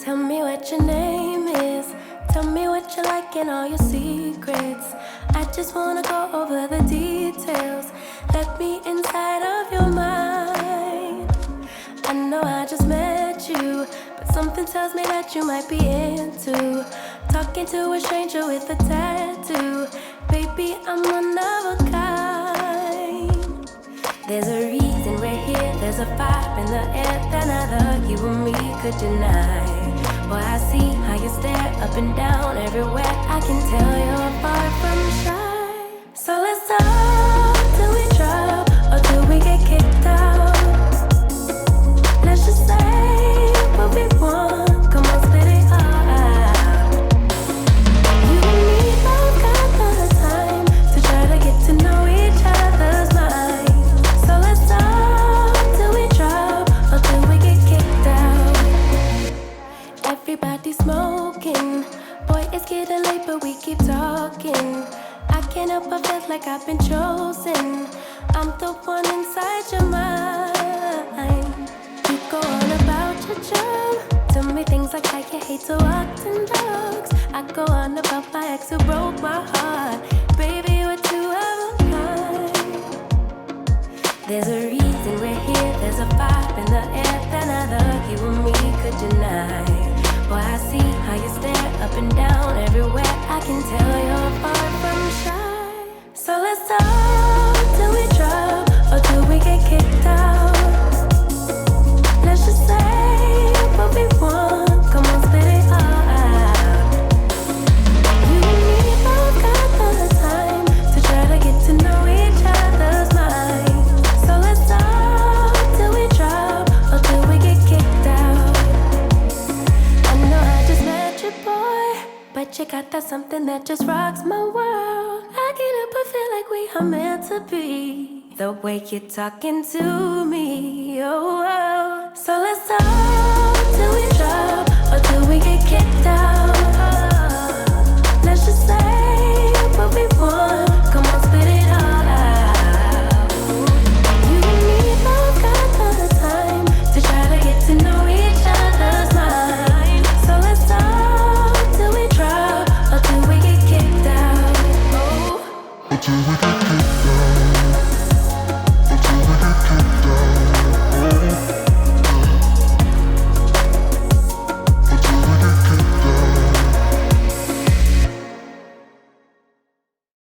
Tell me what your name is. Tell me what you like and all your secrets. I just wanna go over the details. Let me inside of your mind. I know I just met you, but something tells me that you might be into talking to a stranger with a tattoo. Baby, I'm one of a kind. There's a reason we're here. There's a vibe in the air that neither you or me could deny. Boy, I see how you stare up and down everywhere. I can tell you're far from shy. So let's talk till we drop or till we get kicked out. Let's just say what we want. Come on, spit it all out. You and me both got the time to try to get to know each other's mind. So let's talk till we drop or till we get kicked out. Everybody's smoking. Boy, it's getting late, but we keep talking. I can't help but feel like I've been chosen. I'm the one inside your mind. You go on about your job. Tell me things like how you hate to walk in dogs. I go on about my ex who broke my heart. Baby, we're two of a kind. There's a reason we're here. There's a vibe in the air that neither you or me could deny. Boy, I see how you stare up and down everywhere. I can tell you're far from shy. So let's talk till we drop or till we get kicked out. Let's just say what we want. Come on, spit it all out. You and me both got the time to try to get to know each other's mind. So let's talk till we drop or till we get kicked out. I know I just met you, boy, but you got that something that just rocks my world. I get up and feel like we are meant to be. The way you're talking to me, oh, oh. So let's talk till we drop or till we get kicked out. Let's just say what we want. Come on, spit it all out. You and me both got the time to try to get to know each other's mind. So let's talk till we drop or till we get kicked out. Oh. Until we get kicked out.